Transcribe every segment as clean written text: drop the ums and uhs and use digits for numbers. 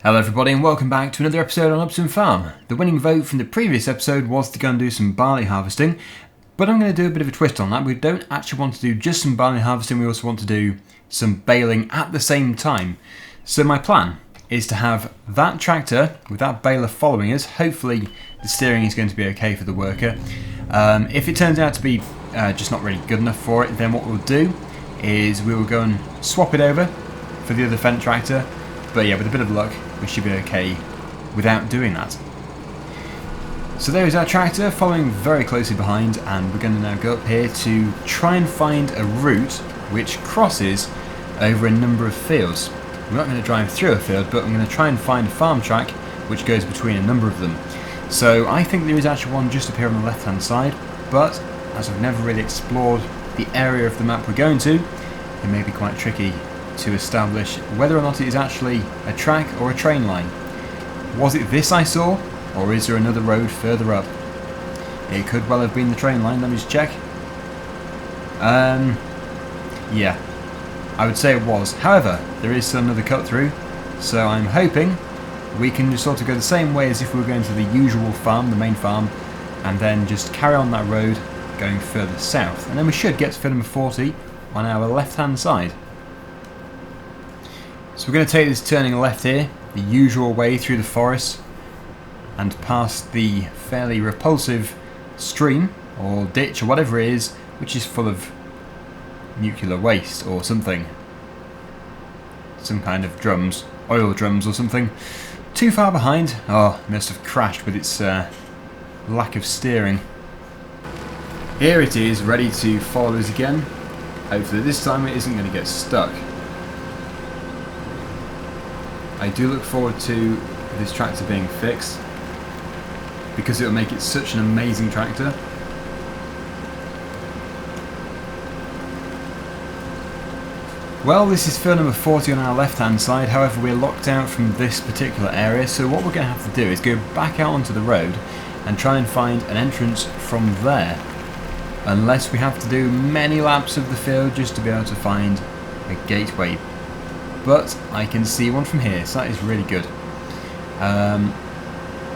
Hello everybody and welcome back to another episode on Upton Farm. The winning vote from the previous episode was to go and do some barley harvesting, but I'm going to do a bit of a twist on that. We don't actually want to do just some barley harvesting, we also want to do some baling at the same time. So my plan is to have that tractor with that baler following us. Hopefully the steering is going to be okay for the worker. If it turns out to be just not really good enough for it, then what we'll do is we will go and swap it over for the other Fendt tractor. But yeah, with a bit of luck, we should be okay without doing that. So there is our tractor following very closely behind, and we're going to now go up here to try and find a route which crosses over a number of fields. We're not going to drive through a field, but I'm going to try and find a farm track which goes between a number of them. So I think there is actually one just up here on the left hand side, but as I've never really explored the area of the map we're going to, it may be quite tricky to establish whether or not it is actually a track or a train line. Was it this I saw, or is there another road further up? It could well have been the train line. Let me just check. Yeah, I would say it was. However, there is still another cut through, so I'm hoping we can just sort of go the same way as if we were going to the usual farm, the main farm, and then just carry on that road going further south, and then we should get to field number 40 on our left hand side. So we're going to take this turning left here, the usual way through the forest, and past the fairly repulsive stream, or ditch, or whatever it is, which is full of nuclear waste, or something. Some kind of drums, oil drums or something. Too far behind. Oh, it must have crashed with its lack of steering. Here it is, ready to follow us again. Hopefully this time it isn't going to get stuck. I do look forward to this tractor being fixed, because it will make it such an amazing tractor. Well, this is field number 40 on our left hand side, however we're locked out from this particular area, so what we're going to have to do is go back out onto the road and try and find an entrance from there, unless we have to do many laps of the field just to be able to find a gateway. But I can see one from here, so that is really good.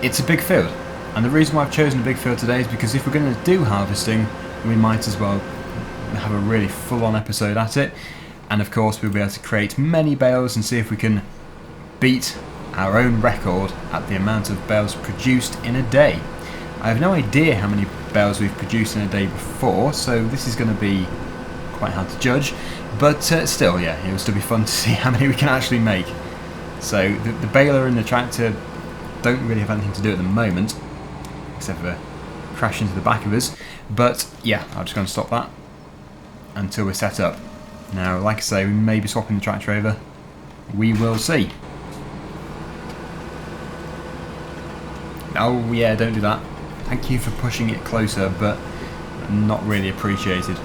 It's a big field, and the reason why I've chosen a big field today is because if we're going to do harvesting, we might as well have a really full-on episode at it, and of course we'll be able to create many bales and see if we can beat our own record at the amount of bales produced in a day. I have no idea how many bales we've produced in a day before, so this is going to be quite hard to judge, but still, yeah, it will still be fun to see how many we can actually make. So the baler and the tractor don't really have anything to do at the moment, except for crash into the back of us, but yeah, I'm just going to stop that until we're set up. Now, like I say, we may be swapping the tractor over, we will see. Oh yeah, don't do that. Thank you for pushing it closer, but not really appreciated.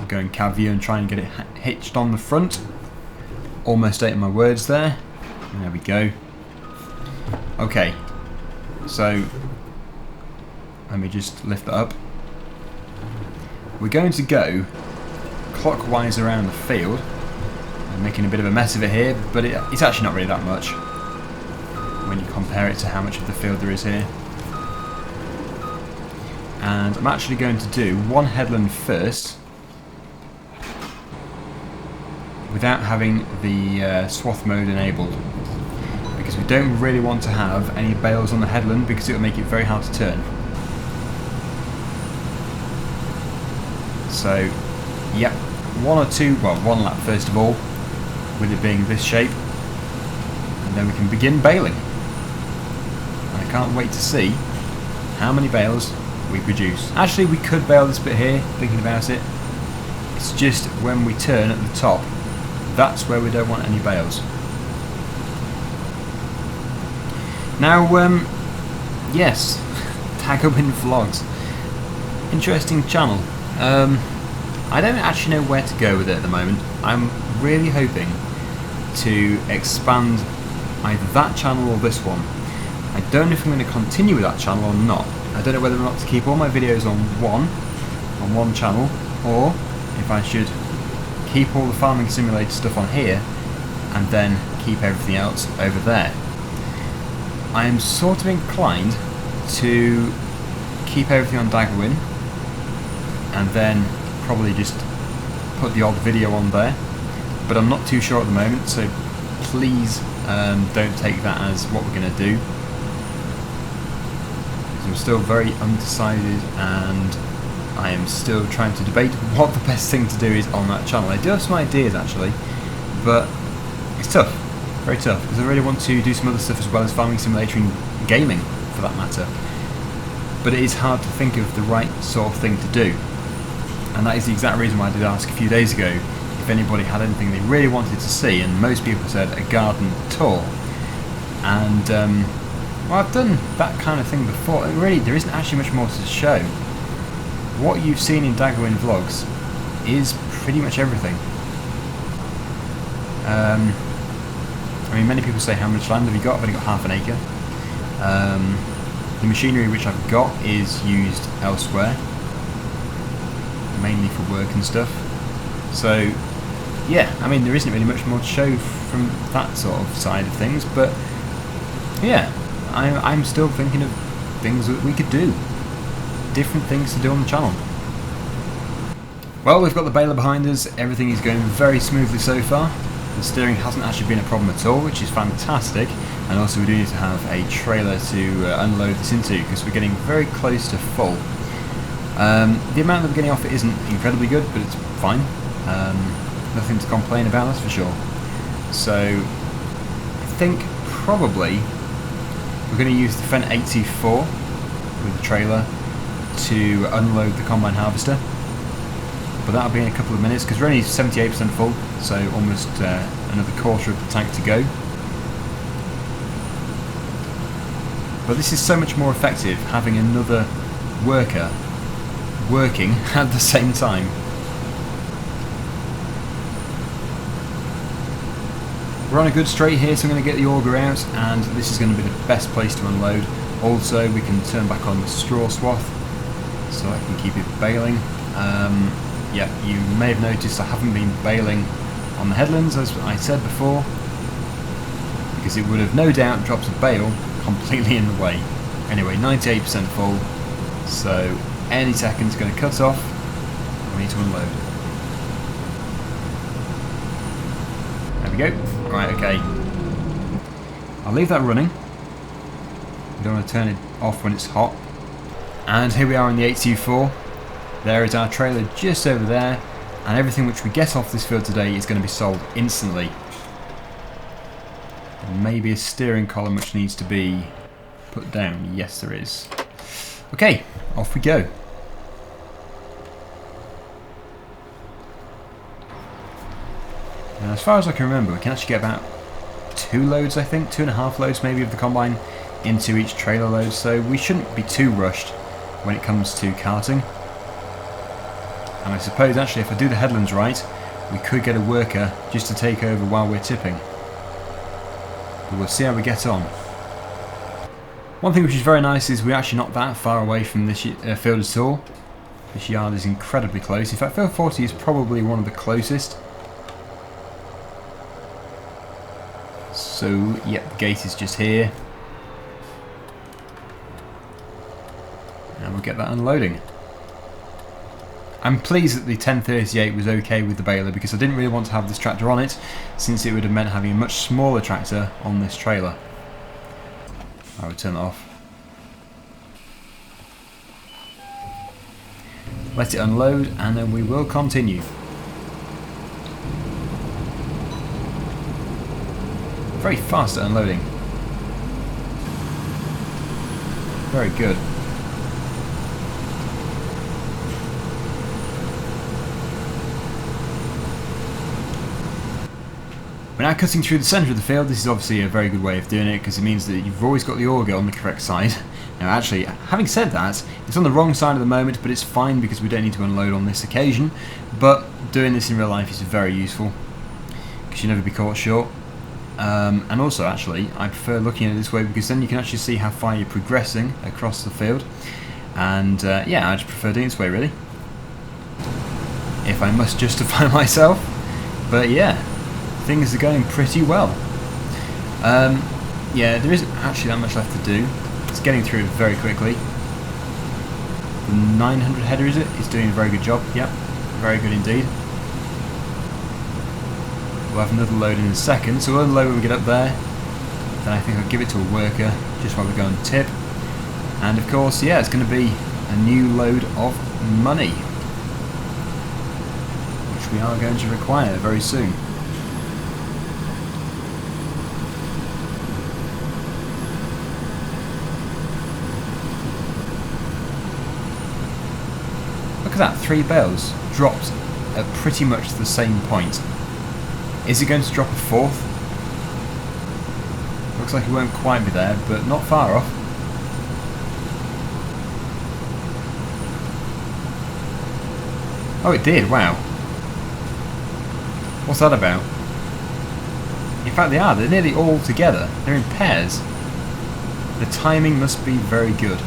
Go and cab view and try and get it hitched on the front. Almost ate my words there. There we go. Okay, so let me just lift that up. We're going to go clockwise around the field. I'm making a bit of a mess of it here, but it's actually not really that much when you compare it to how much of the field there is here. And I'm actually going to do one headland first, without having the swath mode enabled, because we don't really want to have any bales on the headland because it will make it very hard to turn. So, yep, one lap first of all, with it being this shape, and then we can begin baling. And I can't wait to see how many bales we produce. Actually, we could bale this bit here, thinking about it. It's just when we turn at the top, that's where we don't want any bales. Now, yes, Tagowin Vlogs. Interesting channel. I don't actually know where to go with it at the moment. I'm really hoping to expand either that channel or this one. I don't know if I'm going to continue with that channel or not. I don't know whether or not to keep all my videos on one channel, or if I should keep all the farming simulator stuff on here and then keep everything else over there. I am sort of inclined to keep everything on Daggerwin and then probably just put the odd video on there, but I'm not too sure at the moment, so please don't take that as what we're going to do. I'm still very undecided and I am still trying to debate what the best thing to do is on that channel. I do have some ideas actually, but it's tough, very tough, because I really want to do some other stuff as well as farming simulator and gaming for that matter. But it is hard to think of the right sort of thing to do, and that is the exact reason why I did ask a few days ago if anybody had anything they really wanted to see, and most people said a garden tour. And well, I've done that kind of thing before. Really, there isn't actually much more to show. What you've seen in Daggerwin vlogs is pretty much everything. I mean, many people say, how much land have you got? I've only got half an acre. The machinery which I've got is used elsewhere, mainly for work and stuff. So, yeah, I mean, there isn't really much more to show from that sort of side of things, but yeah, I'm still thinking of things that we could do. Different things to do on the channel. Well, we've got the baler behind us, everything is going very smoothly so far. The steering hasn't actually been a problem at all, which is fantastic, and also we do need to have a trailer to unload this into because we're getting very close to full. The amount that we're getting off it isn't incredibly good, but it's fine. Nothing to complain about, that's for sure. So I think probably we're going to use the Fendt 84 with the trailer to unload the combine harvester, but that'll be in a couple of minutes because we're only 78% full, so almost another quarter of the tank to go. But this is so much more effective having another worker working at the same time. We're on a good straight here, so I'm going to get the auger out, and this is going to be the best place to unload. Also, we can turn back on the straw swath so I can keep it baling. Yeah, you may have noticed I haven't been baling on the headlands, as I said before, because it would have no doubt dropped a bale completely in the way. Anyway, 98% full, so any second it's going to cut off. We need to unload. There we go. Right, okay. I'll leave that running. We don't want to turn it off when it's hot. And here we are in the 824. There is our trailer just over there, and everything which we get off this field today is going to be sold instantly. And maybe a steering column which needs to be put down. Yes, there is. Okay, off we go. And as far as I can remember, we can actually get about 2 loads, I think, 2.5 loads maybe of the combine into each trailer load, so we shouldn't be too rushed when it comes to carting. And I suppose actually if I do the headlands right, we could get a worker just to take over while we're tipping. But we'll see how we get on. One thing which is very nice is we're actually not that far away from this field at all. This yard is incredibly close. In fact, field 40 is probably one of the closest. So, yep, the gate is just here. And we'll get that unloading. I'm pleased that the 1038 was okay with the baler because I didn't really want to have this tractor on it, since it would have meant having a much smaller tractor on this trailer. I would turn that off. Let it unload and then we will continue. Very fast at unloading. Very good. We're now cutting through the centre of the field. This is obviously a very good way of doing it because it means that you've always got the auger on the correct side. Now actually, having said that, it's on the wrong side at the moment, but it's fine because we don't need to unload on this occasion. But doing this in real life is very useful because you'll never be caught short. And also actually, I prefer looking at it this way because then you can actually see how far you're progressing across the field. And yeah, I just prefer doing it this way really. If I must justify myself. But yeah, things are going pretty well. Yeah, there isn't actually that much left to do. It's getting through it very quickly. The 900 header, is it? It's doing a very good job. Yep, very good indeed. We'll have another load in a second, so we'll unload when we get up there. Then I think I'll give it to a worker just while we go on tip. And of course, yeah, it's going to be a new load of money, which we are going to require very soon. Look at that, 3 bales dropped at pretty much the same point. Is it going to drop a 4th? Looks like it won't quite be there, but not far off. Oh, it did, wow. What's that about? In fact, they're nearly all together. They're in pairs. The timing must be very good.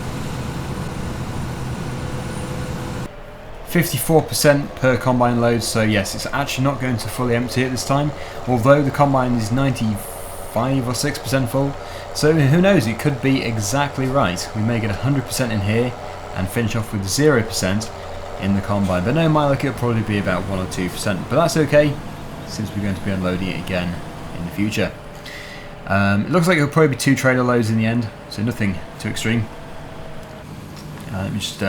54% per combine load, so yes, it's actually not going to fully empty it this time, although the combine is 95 or 6% full, so who knows, it could be exactly right. We may get 100% in here and finish off with 0% in the combine, but no, my luck, it'll probably be about 1 or 2%, but that's okay, since we're going to be unloading it again in the future. It looks like it'll probably be 2 trailer loads in the end, so nothing too extreme. Let me just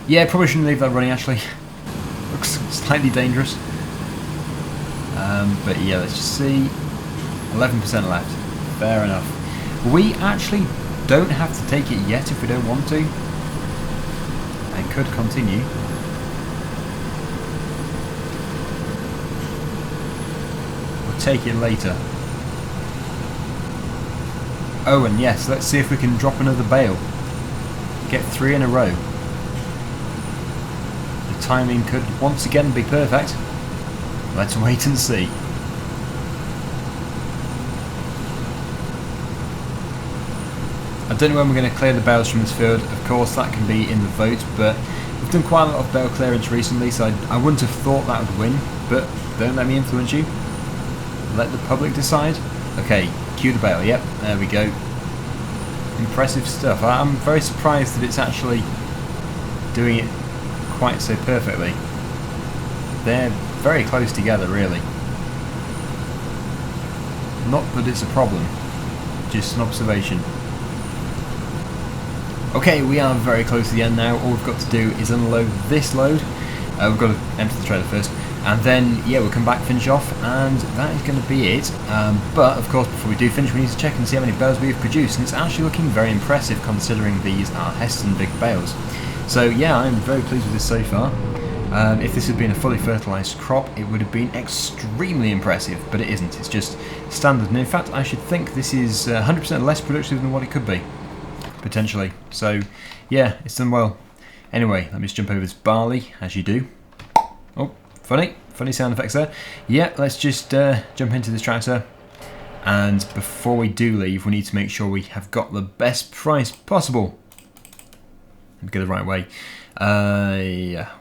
yeah, probably shouldn't leave that running actually. Looks slightly dangerous. But yeah, let's just see. 11% left. Fair enough. We actually don't have to take it yet if we don't want to. I could continue. We'll take it later. Oh, and yes, let's see if we can drop another bale. Get 3 in a row. Timing could once again be perfect. Let's wait and see. I don't know when we're going to clear the bales from this field. Of course, that can be in the vote, but we've done quite a lot of bale clearance recently, so I wouldn't have thought that would win, but don't let me influence you. Let the public decide. Okay, cue the bale. Yep, there we go. Impressive stuff. I'm very surprised that it's actually doing it quite so perfectly. They're very close together, really. Not that it's a problem, just an observation. Okay, we are very close to the end now. All we've got to do is unload this load. We've got to empty the trailer first, and then yeah, we'll come back, finish off, and that is going to be it. But of course, before we do finish, we need to check and see how many bales we've produced, and it's actually looking very impressive considering these are Heston big bales. So yeah, I'm very pleased with this so far. If this had been a fully fertilised crop, it would have been extremely impressive, but it isn't. It's just standard, and in fact I should think this is 100% less productive than what it could be, potentially. So yeah, it's done well. Anyway, let me just jump over this barley, as you do. Oh, funny sound effects there. Yeah, let's just jump into this tractor, and before we do leave, we need to make sure we have got the best price possible. Go the right way.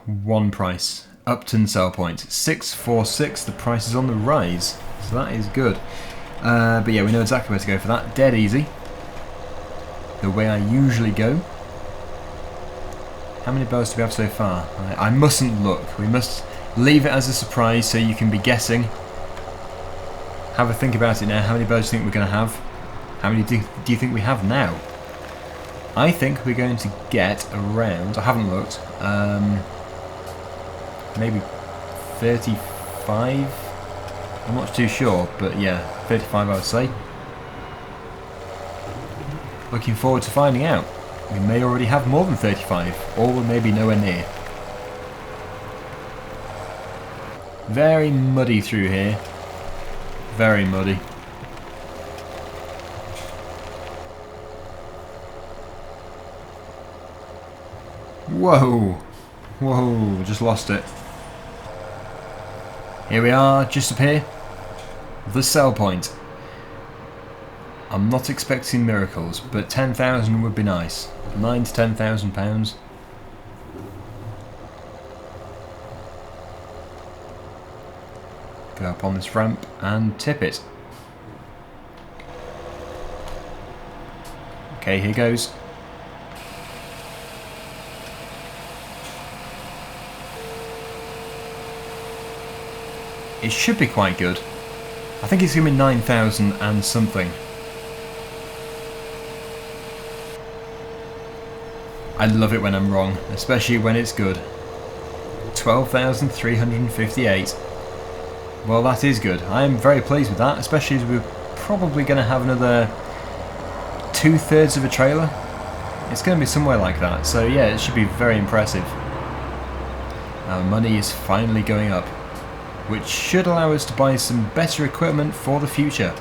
One price. Upton sell point. 646. The price is on the rise. So that is good. But yeah, we know exactly where to go for that. Dead easy. The way I usually go. How many bales do we have so far? I mustn't look. We must leave it as a surprise so you can be guessing. Have a think about it now. How many bales do you think we're going to have? How many do you think we have now? I think we're going to get around, I haven't looked, maybe 35? I'm not too sure, but yeah, 35 I would say. Looking forward to finding out. We may already have more than 35, or we may be nowhere near. Very muddy through here. Very muddy. Whoa, whoa, just lost it. Here we are, just up here. The sell point. I'm not expecting miracles, but 10,000 would be nice. 9 to 10,000 pounds. Go up on this ramp and tip it. Okay, here goes. It should be quite good. I think it's going to be 9,000 and something. I love it when I'm wrong, especially when it's good. 12,358. Well, that is good. I am very pleased with that, especially as we're probably going to have another 2/3 of a trailer. It's going to be somewhere like that, so yeah, it should be very impressive. Our money is finally going up, which should allow us to buy some better equipment for the future.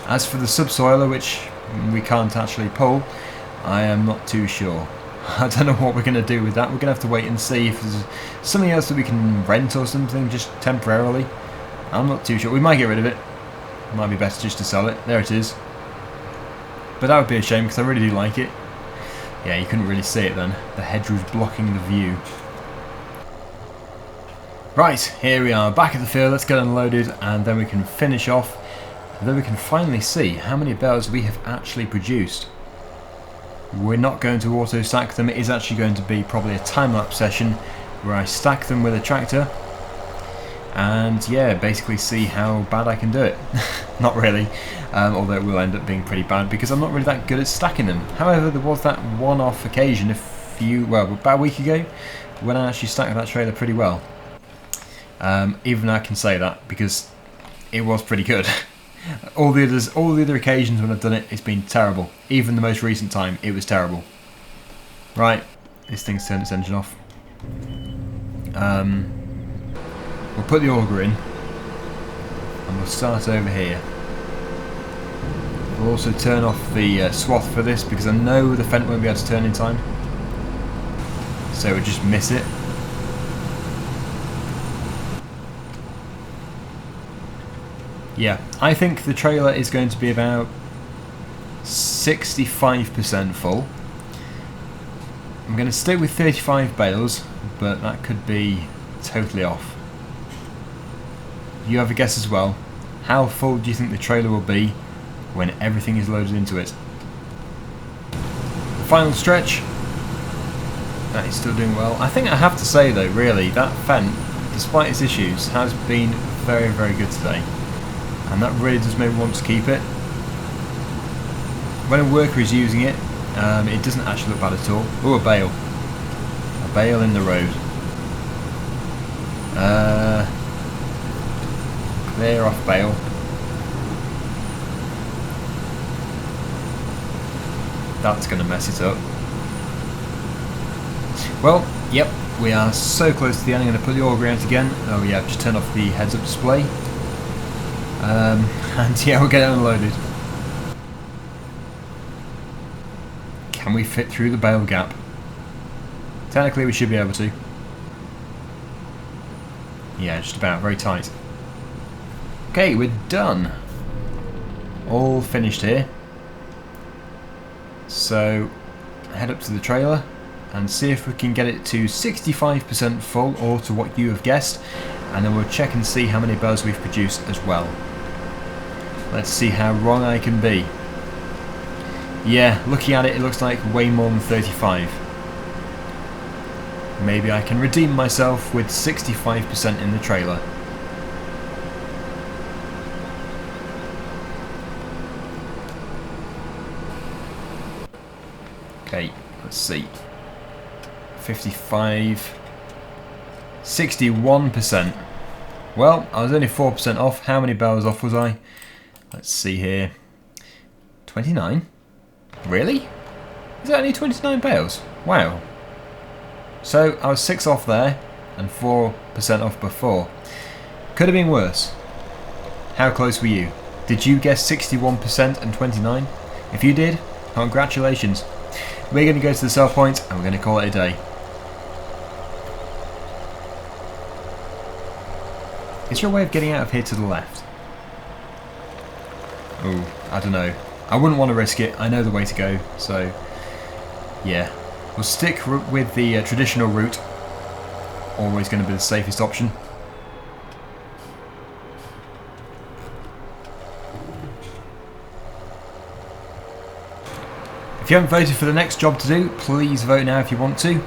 As for the subsoiler, which we can't actually pull, I am not too sure. I don't know what we're going to do with that. We're going to have to wait and see if there's something else that we can rent or something, just temporarily. I'm not too sure. We might get rid of it. It might be better just to sell it. There it is. But that would be a shame because I really do like it. Yeah, you couldn't really see it then. The hedge was blocking the view. Right, here we are, back at the field. Let's get unloaded and then we can finish off. And then we can finally see how many bales we have actually produced. We're not going to auto stack them. It is actually going to be probably a time-lapse session where I stack them with a tractor and yeah, basically see how bad I can do it. Not really, although it will end up being pretty bad because I'm not really that good at stacking them. However, there was that one-off occasion about a week ago when I actually stacked that trailer pretty well. Even I can say that because it was pretty good. All the other occasions when I've done it, it's been terrible. Even the most recent time, it was terrible. Right, this thing's turned its engine off. We'll put the auger in, and we'll start over here. We'll also turn off the swath for this because I know the Fendt won't be able to turn in time. So we'll just miss it. Yeah, I think the trailer is going to be about 65% full. I'm going to stick with 35 bales, but that could be totally off. You have a guess as well. How full do you think the trailer will be when everything is loaded into it? The final stretch. That is still doing well. I think I have to say though, really, that Fendt, despite its issues, has been very, very good today. And that really does make me want to keep it. When a worker is using it, it doesn't actually look bad at all. Oh, a bale. A bale in the road. Clear off bale. That's going to mess it up. Well, yep, we are so close to the end. I'm going to put the auger out again. Oh yeah, just turn off the heads-up display. And yeah, we'll get it unloaded. Can we fit through the bale gap? Technically we should be able to. Yeah, just about, very tight. Okay, we're done. All finished here. So, head up to the trailer and see if we can get it to 65% full, or to what you have guessed, and then we'll check and see how many bales we've produced as well. Let's see how wrong I can be. Yeah, looking at it, it looks like way more than 35. Maybe I can redeem myself with 65% in the trailer. Okay, let's see. 55, 61%. Well, I was only 4% off. How many bales off was I? Let's see here. 29? Really? Is that only 29 bales? Wow. So I was 6 off there and 4% off before. Could have been worse. How close were you? Did you guess 61% and 29? If you did, congratulations. We're going to go to the sell point and we're going to call it a day. Is there a way of getting out of here to the left? Oh, I don't know. I wouldn't want to risk it. I know the way to go, so yeah. We'll stick with the traditional route. Always going to be the safest option. If you haven't voted for the next job to do, please vote now if you want to.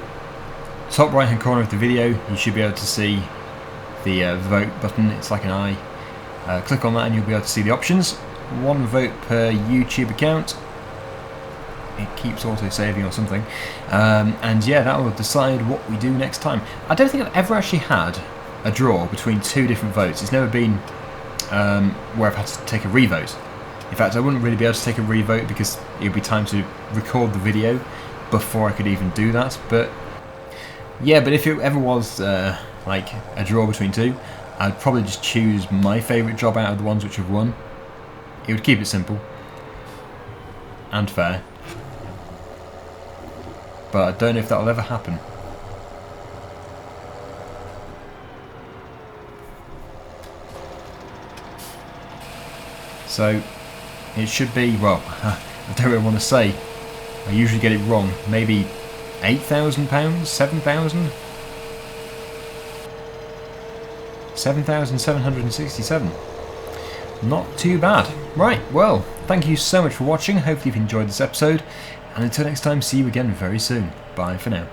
Top right hand corner of the video, you should be able to see the vote button. It's like an eye. Click on that and you'll be able to see the options. 1 vote per YouTube account. It keeps auto-saving or something. And yeah, that will decide what we do next time. I don't think I've ever actually had a draw between 2 different votes. It's never been where I've had to take a revote. In fact, I wouldn't really be able to take a revote because it would be time to record the video before I could even do that. But yeah, but if it ever was like a draw between 2, I'd probably just choose my favourite job out of the ones which have won. It would keep it simple and fair. But I don't know if that'll ever happen. So it should be, well, I don't really want to say. I usually get it wrong. Maybe £8,000? 7,000? 7,767. Not too bad. Right, well, thank you so much for watching. Hopefully you've enjoyed this episode. And until next time, see you again very soon. Bye for now.